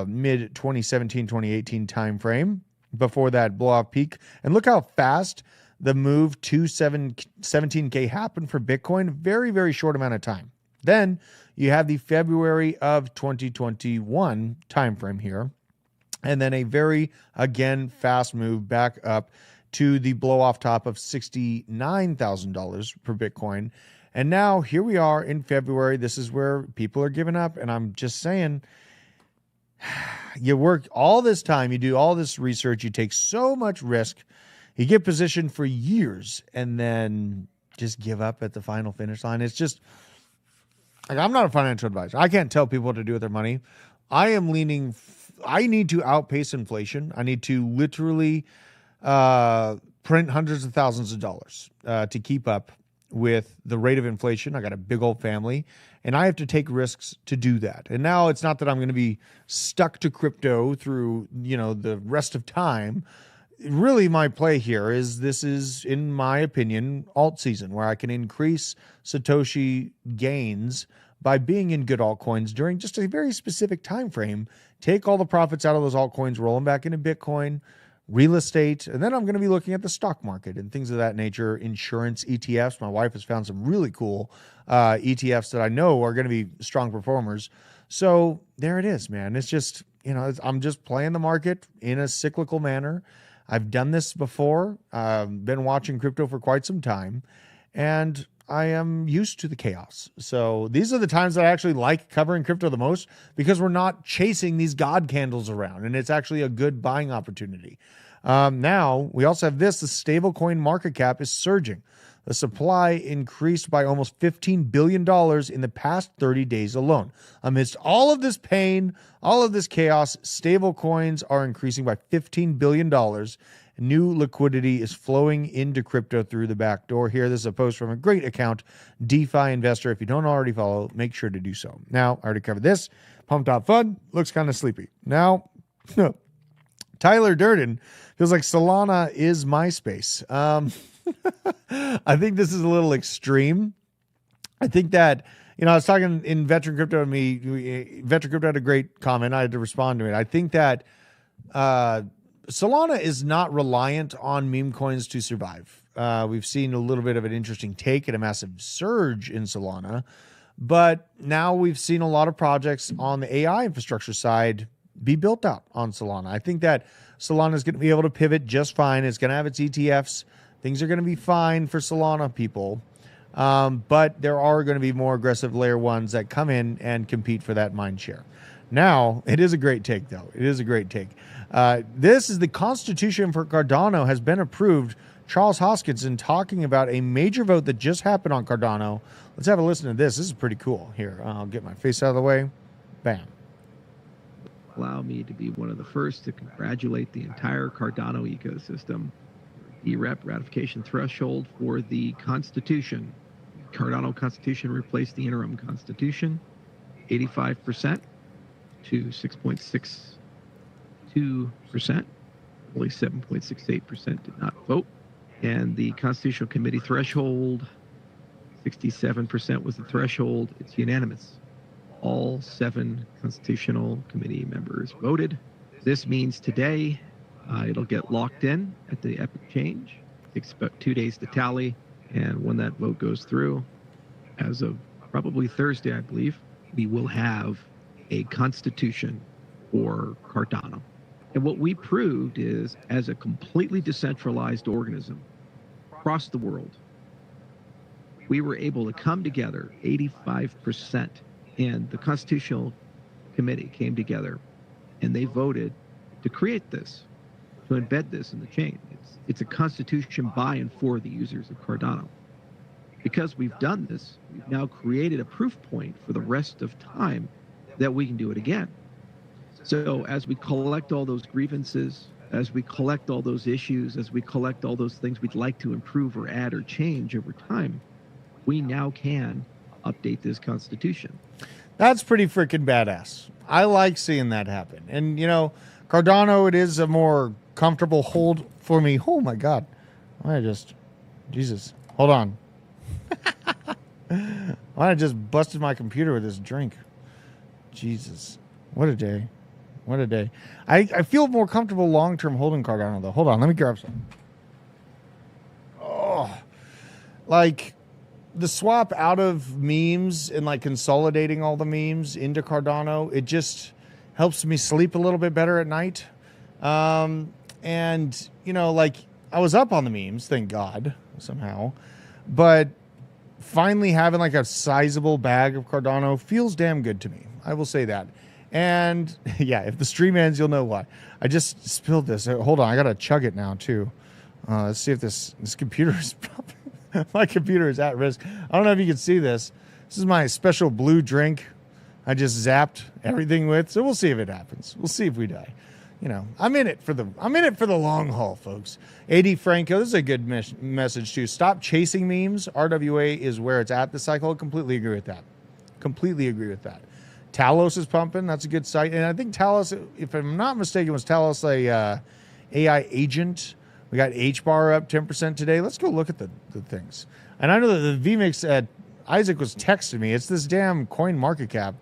Speaker 1: mid 2017, 2018 timeframe before that blow off peak. And look how fast the move to 17K happened for Bitcoin. Very, very short amount of time. Then you have the February of 2021 timeframe here, and then a very, again, fast move back up to the blow-off top of $69,000 per Bitcoin. And now here we are in February. This is where people are giving up, and I'm just saying, you work all this time, you do all this research, you take so much risk, you get positioned for years, and then just give up at the final finish line. It's just... Like, I'm not a financial advisor. I can't tell people what to do with their money. I need to outpace inflation. I need to literally print hundreds of thousands of dollars to keep up with the rate of inflation. I got a big old family, and I have to take risks to do that. And now it's not that I'm going to be stuck to crypto through, the rest of time. Really, my play here is this is, in my opinion, alt season, where I can increase Satoshi gains by being in good altcoins during just a very specific time frame. Take all the profits out of those altcoins, roll them back into Bitcoin, real estate, and then I'm going to be looking at the stock market and things of that nature, insurance, ETFs. My wife has found some really cool ETFs that I know are going to be strong performers. So there it is, man. It's just, I'm just playing the market in a cyclical manner. I've done this before. I've been watching crypto for quite some time, and I am used to the chaos. So these are the times that I actually like covering crypto the most, because we're not chasing these God candles around, and it's actually a good buying opportunity. Now, we also have this. The stablecoin market cap is surging. The supply increased by almost $15 billion in the past 30 days alone. Amidst all of this pain, all of this chaos, stable coins are increasing by $15 billion. New liquidity is flowing into crypto through the back door here. This is a post from a great account, DeFi Investor. If you don't already follow, make sure to do so. Now, I already covered this. Pumped Up Fun looks kind of sleepy. Now, Tyler Durden feels like Solana is MySpace. I think this is a little extreme. I think that, I was talking in Veteran Crypto and Veteran Crypto had a great comment. I had to respond to it. I think that Solana is not reliant on meme coins to survive. We've seen a little bit of an interesting take and a massive surge in Solana, but now we've seen a lot of projects on the AI infrastructure side be built out on Solana. I think that Solana is going to be able to pivot just fine. It's going to have its ETFs. Things are going to be fine for Solana people. But there are going to be more aggressive layer ones that come in and compete for that mind share. Now, it is a great take, though. It is a great take. This is the Constitution for Cardano has been approved. Charles Hoskinson talking about a major vote that just happened on Cardano. Let's have a listen to this. This is pretty cool. Here, I'll get my face out of the way. Bam.
Speaker 8: Allow me to be one of the first to congratulate the entire Cardano ecosystem. The ratification threshold for the Constitution. Cardano Constitution replaced the interim Constitution, 85% to 6.62%. Only 7.68% did not vote. And the Constitutional Committee threshold, 67% was the threshold. It's unanimous. All 7 Constitutional Committee members voted. This means today it'll get locked in at the Epic Change. It takes about 2 days to tally. And when that vote goes through, as of probably Thursday, I believe, we will have a constitution for Cardano. And what we proved is, as a completely decentralized organism across the world, we were able to come together, 85%, and the Constitutional Committee came together and they voted to create this, to embed this in the chain. It's a constitution by and for the users of Cardano. Because we've done this, we've now created a proof point for the rest of time that we can do it again. So as we collect all those grievances, as we collect all those issues, as we collect all those things we'd like to improve or add or change over time, we now can update this constitution.
Speaker 1: That's pretty freaking badass. I like seeing that happen. And, Cardano, it is a more comfortable hold for me. Oh, my God. Jesus. Hold on. I just busted my computer with this drink. Jesus. What a day. What a day. I feel more comfortable long-term holding Cardano, though. Hold on. Let me grab some. Oh. The swap out of memes and consolidating all the memes into Cardano, it just helps me sleep a little bit better at night. I was up on the memes, thank God, somehow. But finally having a sizable bag of Cardano feels damn good to me. I will say that. And yeah, if the stream ends, you'll know why. I just spilled this. Hold on, I gotta chug it now too. Let's see if this computer is probably my computer is at risk. I don't know if you can see this. This is my special blue drink I just zapped everything with. So we'll see if it happens. We'll see if we die. I'm in it for the long haul, folks. AD Franco, this is a good message too. Stop chasing memes. RWA is where it's at this cycle. Completely agree with that. Talos is pumping. That's a good site. And I think Talos, if I'm not mistaken, was Talos a AI agent? We got HBAR up 10% today. Let's go look at the things. And I know that the VMix Isaac was texting me. It's this damn coin market cap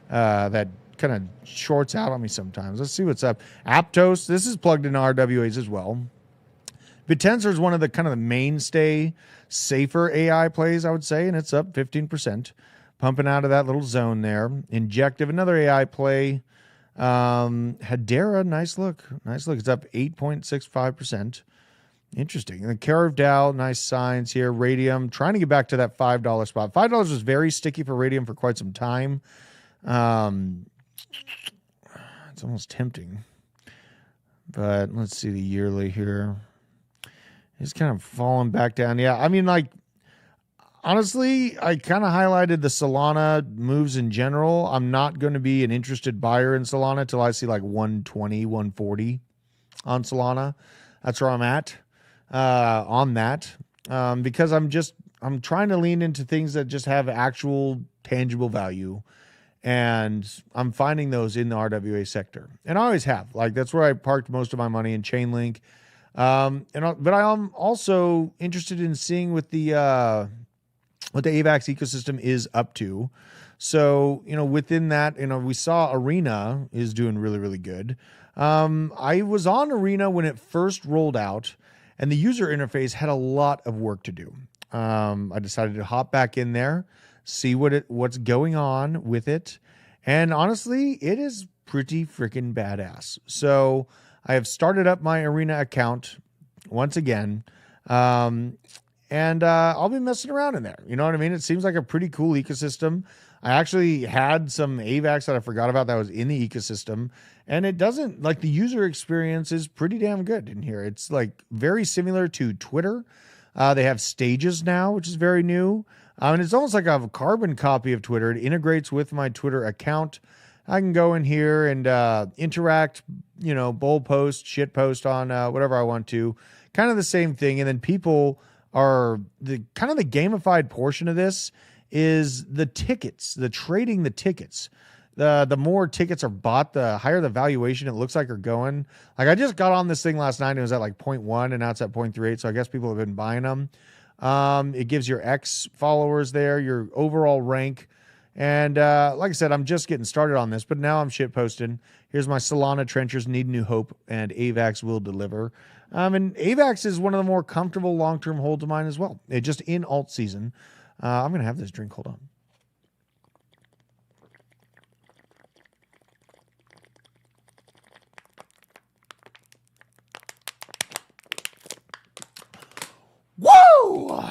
Speaker 1: that kind of shorts out on me sometimes. Let's see what's up. Aptos, this is plugged into RWAs as well. Bitensor is one of the kind of the mainstay safer AI plays, I would say, and it's up 15%, pumping out of that little zone there. Injective, another AI play. Hedera, nice look. It's up 8.65%. Interesting. And the Carve DAO, nice signs here. Radium, trying to get back to that $5 spot. $5 was very sticky for Radium for quite some time. It's almost tempting. But let's see the yearly here. It's kind of falling back down. Yeah, I mean, like, honestly, I kind of highlighted the Solana moves in general. I'm not going to be an interested buyer in Solana till I see like 120, 140 on Solana. That's where I'm at on that because I'm trying to lean into things that just have actual tangible value. And I'm finding those in the RWA sector. And I always have. Like, that's where I parked most of my money in Chainlink. But I am also interested in seeing what the AVAX ecosystem is up to. So, within that, we saw Arena is doing really, really good. I was on Arena when it first rolled out, and the user interface had a lot of work to do. I decided to hop back in there, see what's going on with it. And honestly, it is pretty freaking badass. So I have started up my Arena account once again. And I'll be messing around in there. You know what I mean? It seems like a pretty cool ecosystem. I actually had some AVAX that I forgot about that was in the ecosystem. And it doesn't, like, the user experience is pretty damn good in here. It's like very similar to Twitter. They have stages now, which is very new. And it's almost like I have a carbon copy of Twitter. It integrates with my Twitter account. I can go in here and interact, bold post, shit post on whatever I want to. Kind of the same thing. And then people are the gamified portion of this is the tickets, the trading the tickets. The more tickets are bought, the higher the valuation it looks like are going. Like, I just got on this thing last night and it was at like 0.1 and now it's at 0.38. So I guess people have been buying them. It gives your X followers there, your overall rank. And like I said, I'm just getting started on this, but now I'm shit posting. Here's my Solana trenchers need new hope, and AVAX will deliver. And AVAX is one of the more comfortable long-term holds of mine as well. It just in alt season. I'm going to have this drink. Hold on. Whoa!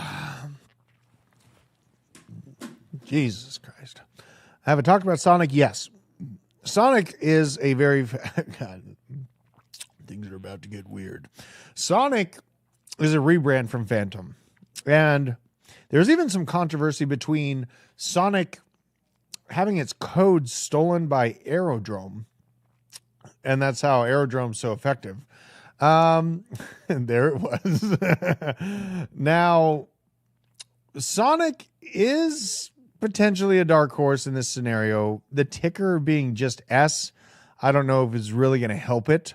Speaker 1: Jesus Christ. Have I talked about Sonic? Yes. Sonic is a very... God, things are about to get weird. Sonic is a rebrand from Phantom. And there's even some controversy between Sonic having its code stolen by Aerodrome. And that's how Aerodrome's so effective. And there it was. Now, Sonic is potentially a dark horse in this scenario. The ticker being just S, I don't know if it's really going to help it.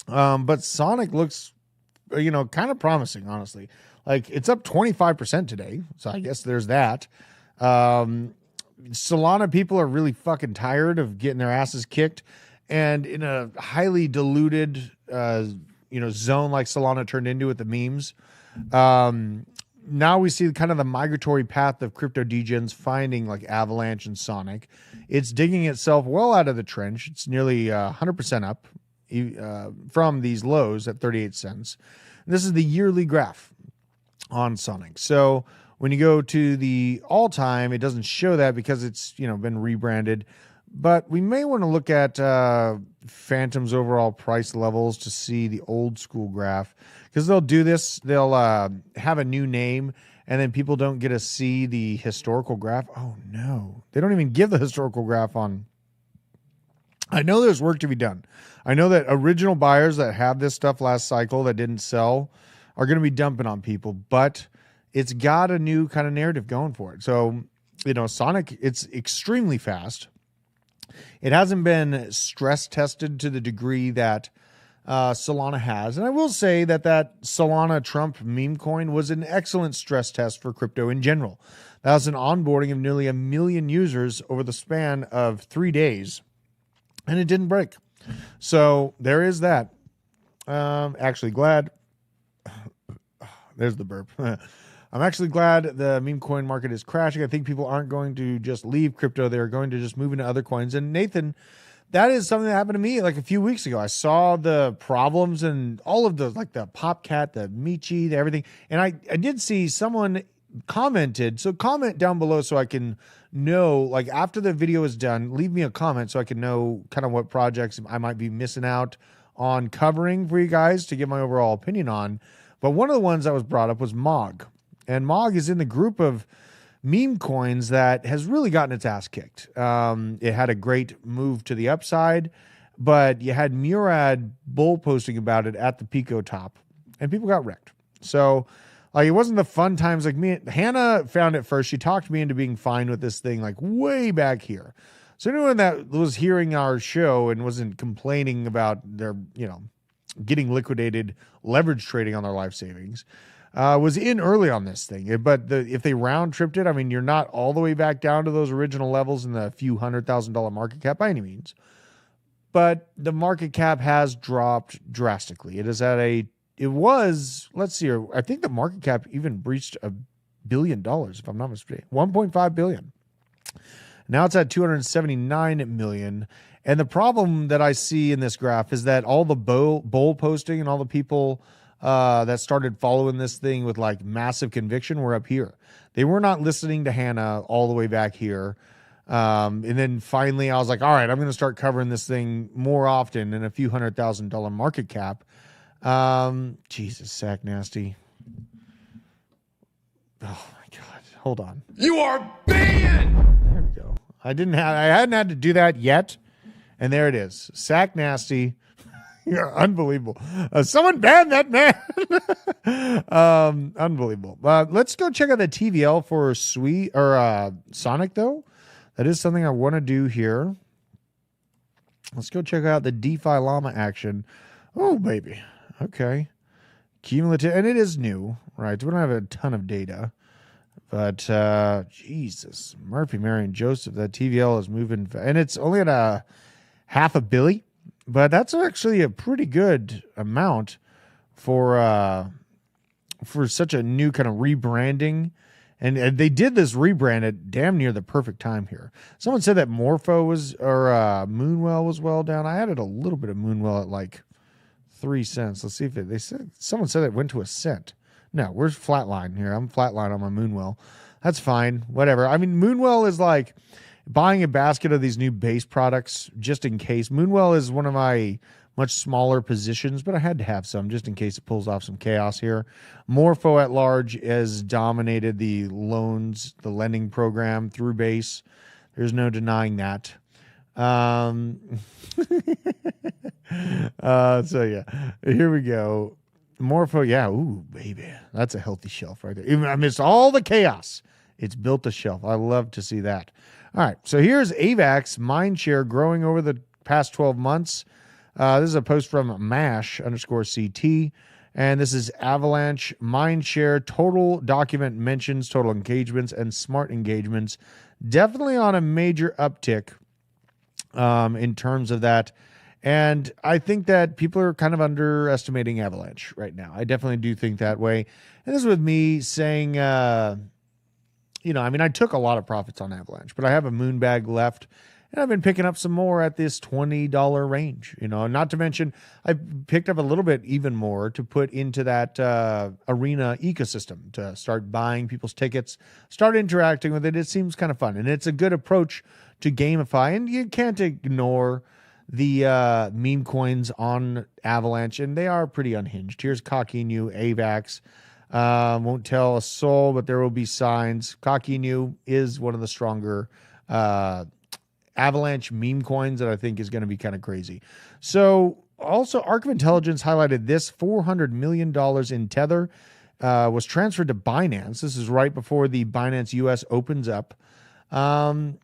Speaker 1: But Sonic looks, kind of promising, honestly. Like, it's up 25% today, so I guess there's that. Solana people are really fucking tired of getting their asses kicked. And in a highly diluted, zone like Solana turned into with the memes, now we see kind of the migratory path of crypto degens finding like Avalanche and Sonic. It's digging itself well out of the trench. It's nearly 100% up from these lows at 38 cents. And this is the yearly graph on Sonic. So when you go to the all-time, it doesn't show that because it's, been rebranded. But we may want to look at Phantom's overall price levels to see the old school graph, because they'll do this. They'll have a new name, and then people don't get to see the historical graph. Oh, no. They don't even give the historical graph on. I know there's work to be done. I know that original buyers that have this stuff last cycle that didn't sell are going to be dumping on people, but it's got a new kind of narrative going for it. So, Sonic, it's extremely fast. It hasn't been stress tested to the degree that Solana has. And I will say that Solana Trump meme coin was an excellent stress test for crypto in general. That was an onboarding of nearly 1 million users over the span of 3 days, and it didn't break. So there is that. Actually glad. There's the burp. I'm actually glad the meme coin market is crashing. I think people aren't going to just leave crypto. They're going to just move into other coins. And Nathan, that is something that happened to me like a few weeks ago. I saw the problems and all of the, like the Popcat, the Michi, the everything. And I did see someone commented. So comment down below so I can know, like after the video is done, leave me a comment so I can know kind of what projects I might be missing out on covering for you guys to get my overall opinion on. But one of the ones that was brought up was MOG. And MOG is in the group of meme coins that has really gotten its ass kicked. It had a great move to the upside, but you had Murad bull posting about it at the Pico top, and people got wrecked. So like, it wasn't the fun times. Like me, Hannah found it first. She talked me into being fine with this thing like way back here. So anyone that was hearing our show and wasn't complaining about their, getting liquidated leverage trading on their life savings, was in early on this thing. But if they round tripped it, I mean, you're not all the way back down to those original levels in the few $100,000 market cap by any means. But the market cap has dropped drastically. It is at let's see here. I think the market cap even breached $1 billion, if I'm not mistaken, 1.5 billion. Now it's at 279 million. And the problem that I see in this graph is that all the bull posting and all the people that started following this thing with like massive conviction were up here. They were not listening to Hannah all the way back here. And then finally I was like, all right, I'm going to start covering this thing more often in a few $100,000 market cap. Jesus, Sack Nasty. Oh my God. Hold on.
Speaker 9: You are banned.
Speaker 1: There we go. I hadn't had to do that yet. And there it is. Sack Nasty. You're unbelievable. Someone banned that man. Unbelievable. Let's go check out the TVL for Sonic though. That is something I want to do here. Let's go check out the DeFi llama action. Oh, baby. Okay. Cumulative. And it is new, right? We don't have a ton of data. But, Jesus. Murphy, Mary, and Joseph. That TVL is moving. And it's only at a $500 million. But that's actually a pretty good amount for such a new kind of rebranding. And they did this rebrand at damn near the perfect time here. Someone said that Moonwell was well down. I added a little bit of Moonwell at like 3 cents. Let's see if someone said it went to a cent. No, we're flatline here. I'm flatline on my Moonwell. That's fine. Whatever. I mean, Moonwell is like buying a basket of these new base products just in case. Moonwell is one of my much smaller positions, but I had to have some just in case it pulls off some chaos here. Morpho at large has dominated the lending program through base. There's no denying that. So yeah, here we go. Morpho, yeah, ooh, baby. That's a healthy shelf right there. Even amidst all the chaos, it's built a shelf. I love to see that. All right, so here's AVAX mindshare growing over the past 12 months. This is a post from MASH_CT, and this is Avalanche mindshare, total document mentions, total engagements, and smart engagements. Definitely on a major uptick in terms of that. And I think that people are kind of underestimating Avalanche right now. I definitely do think that way. And this is with me saying, I took a lot of profits on Avalanche, but I have a moon bag left. And I've been picking up some more at this $20 range, not to mention I picked up a little bit even more to put into that arena ecosystem to start buying people's tickets, start interacting with it. It seems kind of fun. And it's a good approach to gamify. And you can't ignore the meme coins on Avalanche, and they are pretty unhinged. Here's Cockinu, AVAX. Won't tell a soul, but there will be signs. Cockinu is one of the stronger Avalanche meme coins that I think is going to be kind of crazy. So also Arc of Intelligence highlighted this $400 million in Tether was transferred to Binance. This is right before the Binance US opens up. And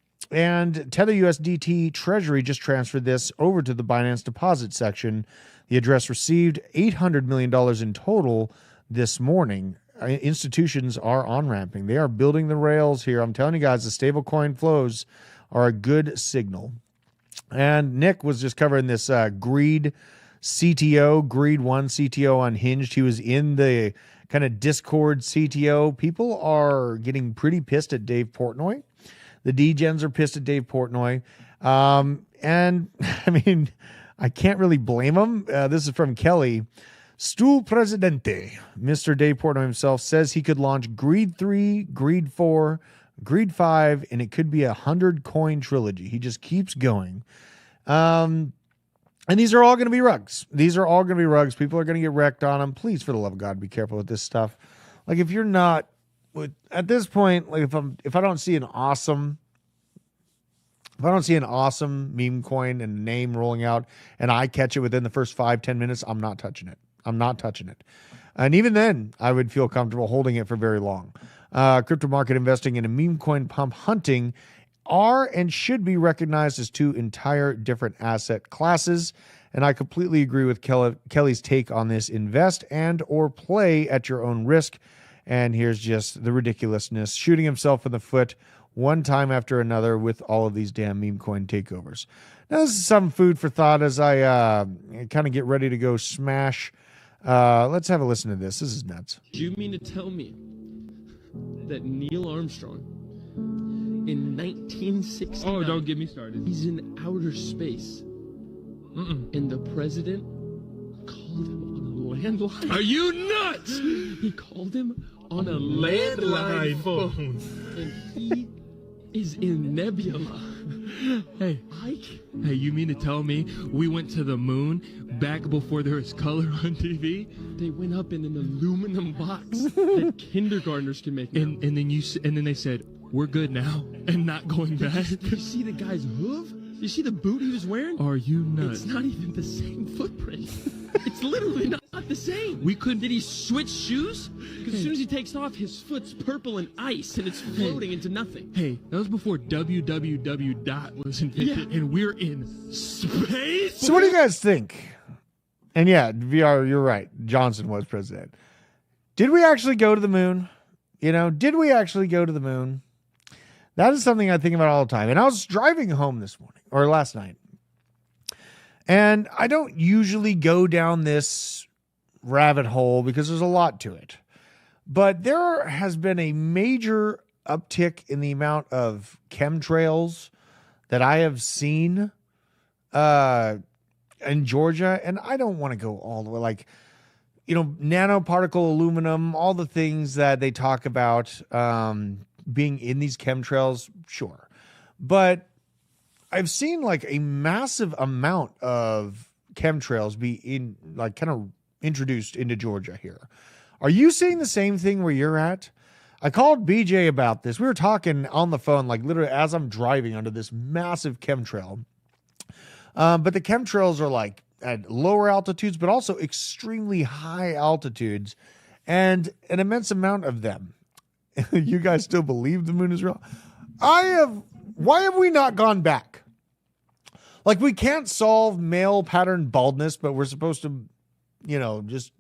Speaker 1: Tether USDT Treasury just transferred this over to the Binance deposit section. The address received $800 million in total this morning. Institutions are on-ramping. They are building the rails here. I'm telling you guys, the stablecoin flows are a good signal. And Nick was just covering this Greed CTO, Greed 1 CTO unhinged. He was in the kind of Discord CTO. People are getting pretty pissed at Dave Portnoy. The D-Gens are pissed at Dave Portnoy. And I mean, I can't really blame them. This is from Kelly. Stool Presidente, Mr. Dave Portnoy himself, says he could launch Greed 3, Greed 4, Greed 5, and it could be a 100-coin trilogy. He just keeps going. And these are all going to be rugs. These are all going to be rugs. People are going to get wrecked on them. Please, for the love of God, be careful with this stuff. Like, if you're not, at this point, like if I don't see an awesome meme coin and name rolling out and I catch it within the first 5-10 minutes, I'm not touching it. I'm not touching it. And even then, I would feel comfortable holding it for very long. Crypto market investing and a meme coin pump hunting are and should be recognized as two entire different asset classes. And I completely agree with Kelly's take on this. Invest and or play at your own risk. And here's just the ridiculousness, shooting himself in the foot one time after another with all of these damn meme coin takeovers. Now, this is some food for thought as I kind of get ready to go smash. Let's have a listen to this. This is nuts.
Speaker 10: Do you mean to tell me that Neil Armstrong in 1960?
Speaker 11: Oh, don't get me started.
Speaker 10: He's in outer space. And the president called him on a landline.
Speaker 11: Are you nuts?
Speaker 10: He called him on a landline phone. And he is in Nebula.
Speaker 11: Hey, you mean to tell me we went to the moon back before there was color on TV?
Speaker 10: They went up in an aluminum box that kindergartners can make now.
Speaker 11: And then they said, we're good now and not going back.
Speaker 10: Did you see the guy's hoof? You see the boot he was wearing?
Speaker 11: Are you nuts?
Speaker 10: It's not even the same footprint. It's literally not the same.
Speaker 11: We couldn't.
Speaker 10: Did he switch shoes? Because as soon as he takes off, his foot's purple and ice, and it's floating into nothing.
Speaker 11: Hey, that was before www. was invented, and we're in space.
Speaker 1: So what do you guys think? And yeah, VR, you're right. Johnson was president. Did we actually go to the moon? Did we actually go to the moon? That is something I think about all the time. And I was driving home this morning or last night. And I don't usually go down this rabbit hole because there's a lot to it. But there has been a major uptick in the amount of chemtrails that I have seen in Georgia. And I don't want to go all the way, nanoparticle aluminum, all the things that they talk about being in these chemtrails, sure. But I've seen a massive amount of chemtrails be kind of introduced into Georgia here. Are you seeing the same thing where you're at? I called BJ about this. We were talking on the phone, literally as I'm driving under this massive chemtrail. But the chemtrails are at lower altitudes, but also extremely high altitudes and an immense amount of them. You guys still believe the moon is real? Why have we not gone back? We can't solve male pattern baldness, but we're supposed to, just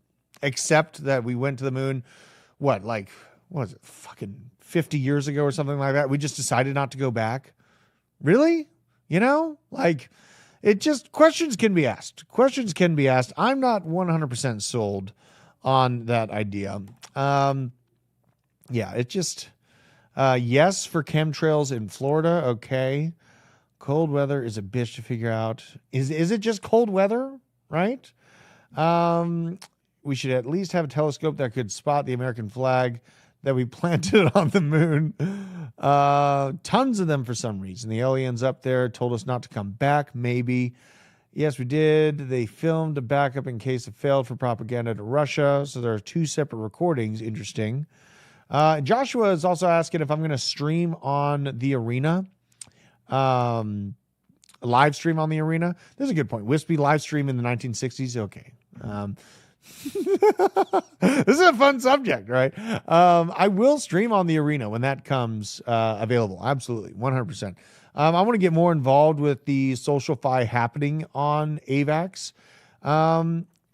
Speaker 1: accept that we went to the moon. What was it? Fucking 50 years ago or something like that. We just decided not to go back. Really? It just, questions can be asked. Questions can be asked. I'm not 100% sold on that idea. Yeah, it just, yes, for chemtrails in Florida. Okay. Cold weather is a bitch to figure out. Is it just cold weather? Right. We should at least have a telescope that could spot the American flag that we planted on the moon. Tons of them for some reason. The aliens up there told us not to come back. Maybe. Yes, we did. They filmed a backup in case it failed for propaganda to Russia. So there are two separate recordings. Interesting. Joshua is also asking if I'm going to stream on the Arena. Live stream on the Arena. There's a good point. Wispy live stream in the 1960s. Okay. This is a fun subject, right? I will stream on the Arena when that comes available. Absolutely. 100%. I want to get more involved with the social fi happening on AVAX.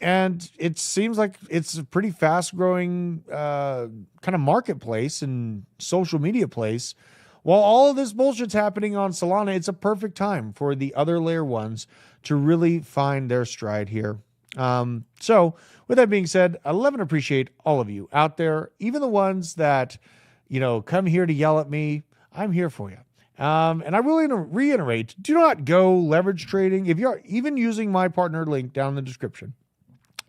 Speaker 1: And it seems like it's a pretty fast growing kind of marketplace and social media place. While all of this bullshit's happening on Solana, it's a perfect time for the other layer ones to really find their stride here. So with that being said, I love and appreciate all of you out there, even the ones that, come here to yell at me. I'm here for you. And I really reiterate, do not go leverage trading. If you're even using my partner link down in the description,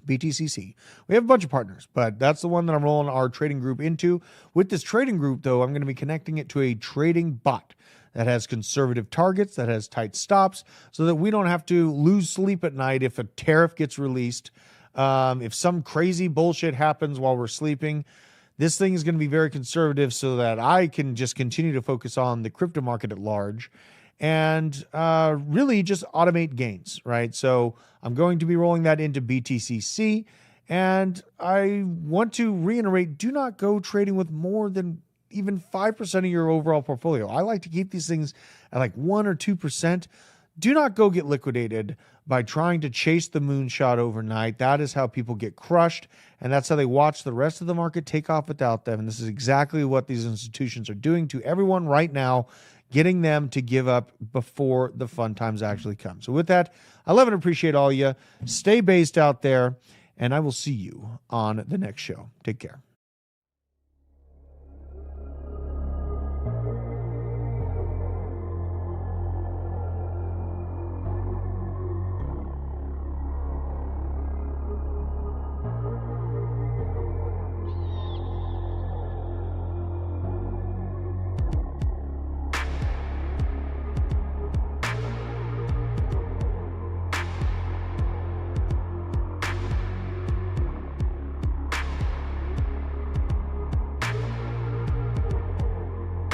Speaker 1: BTCC. We have a bunch of partners, but that's the one that I'm rolling our trading group into. With this trading group, though, I'm going to be connecting it to a trading bot that has conservative targets, that has tight stops, so that we don't have to lose sleep at night if a tariff gets released. If some crazy bullshit happens while we're sleeping, this thing is going to be very conservative so that I can just continue to focus on the crypto market at large and really just automate gains, right? So I'm going to be rolling that into BTCC. And I want to reiterate, do not go trading with more than even 5% of your overall portfolio. I like to keep these things at like 1 or 2%. Do not go get liquidated by trying to chase the moonshot overnight. That is how people get crushed, and that's how they watch the rest of the market take off without them. And this is exactly what these institutions are doing to everyone right now, getting them to give up before the fun times actually come. So with that, I love and appreciate all of you. Stay based out there, and I will see you on the next show. Take care.